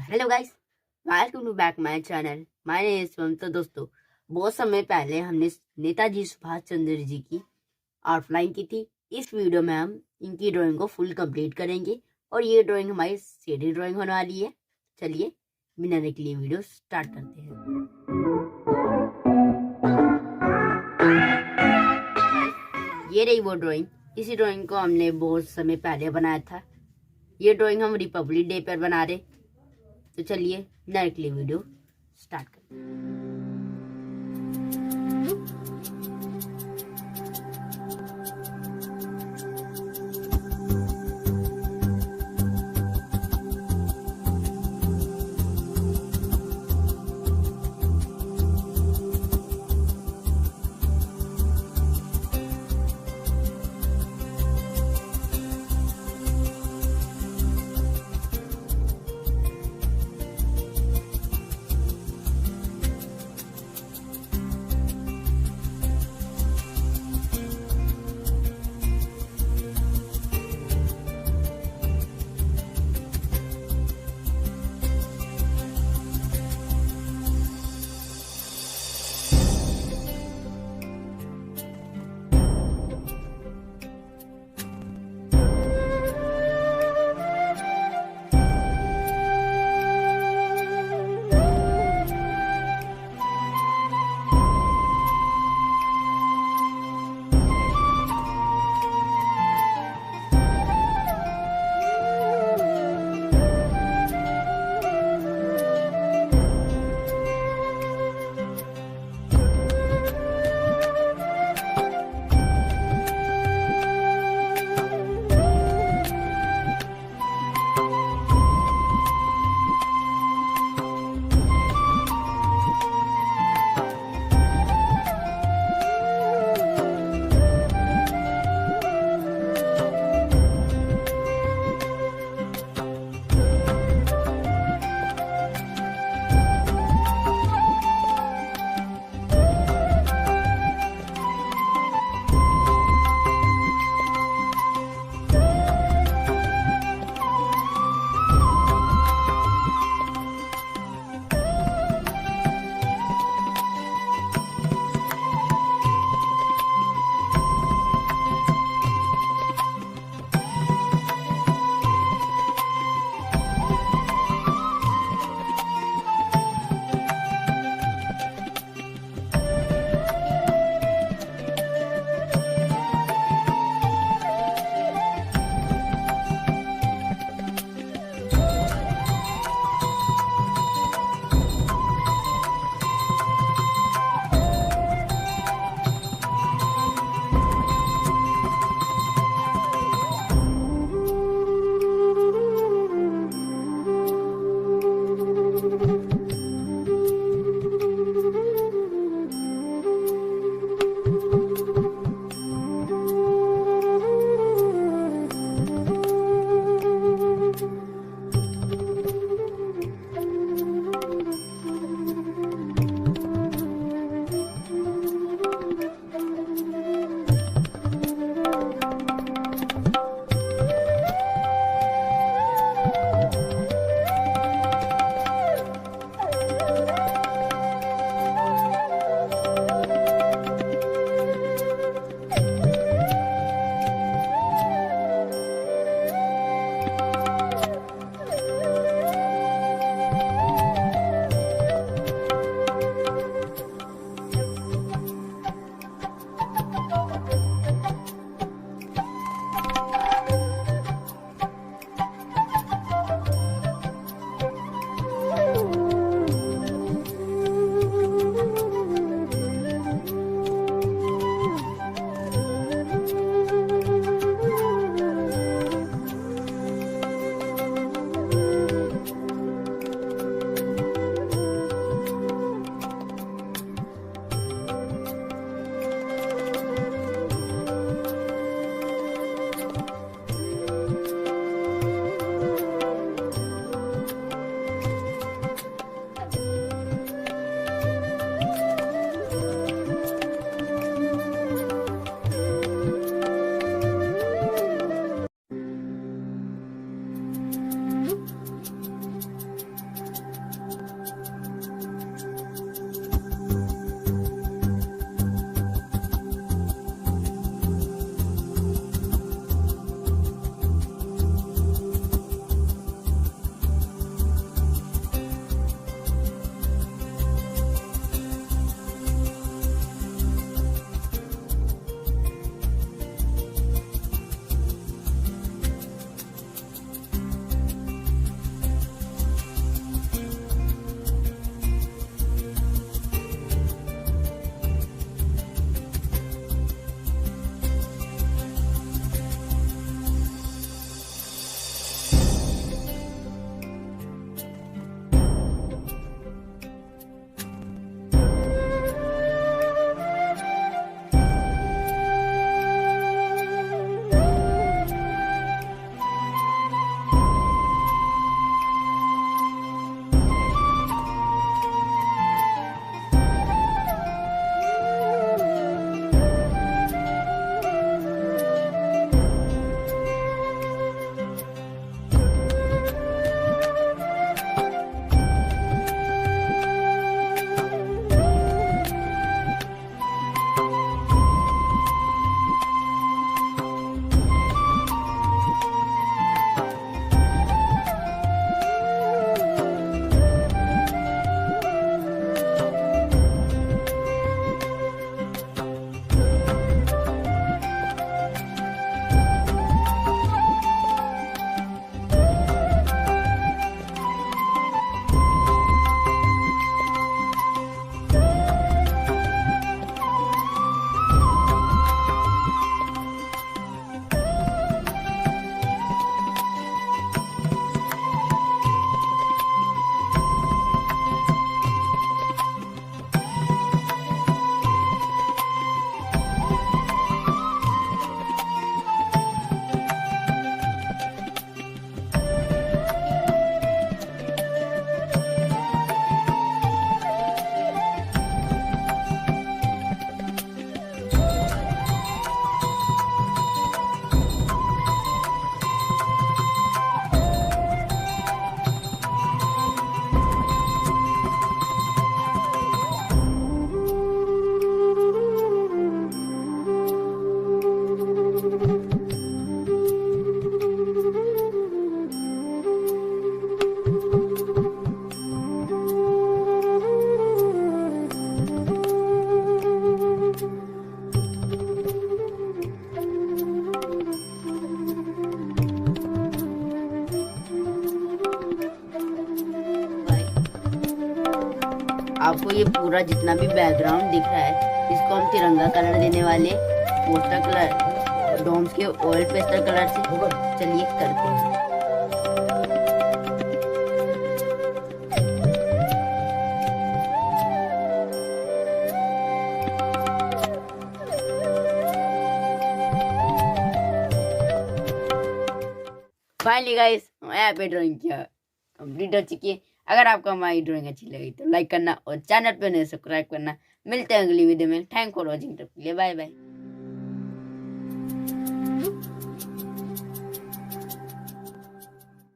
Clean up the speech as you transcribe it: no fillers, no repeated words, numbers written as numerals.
Hello guys, welcome to back my channel. My name is Shubham. तो दोस्तों, बहुत समय पहले हमने नेताजी सुभाष चंद्र जी की आउटलाइन की थी। इस वीडियो में हम इनकी ड्राइंग को फुल कंप्लीट करेंगे और ये ड्राइंग हमारी शेडिंग ड्राइंग होने वाली है। चलिए बिना देर के लिए वीडियो स्टार्ट करते हैं। ये रही वो ड्राइंग। इसी ड्राइंग को हमने बहुत समय पहले बनाया था। ये ड्राइंग हम रिपब्लिक डे पर बना रहे। तो चलिए डायरेक्टली वीडियो स्टार्ट करते हैं। आपको ये पूरा जितना भी बैकग्राउंड दिख रहा है इसको हम तिरंगा कलर देने वाले, पोस्टर कलर, डोम्स के ऑयल पेस्टल कलर से। चलिए करते हैं। फाइनली गाइस यहाँ पे ड्राइंग किया कंप्लीट हो चुकी है। अगर आपको हमारी ड्राइंग अच्छी लगी तो लाइक करना और चैनल पे नए सब्सक्राइब करना। मिलते हैं अगली वीडियो में। Thank for watching. Bye bye.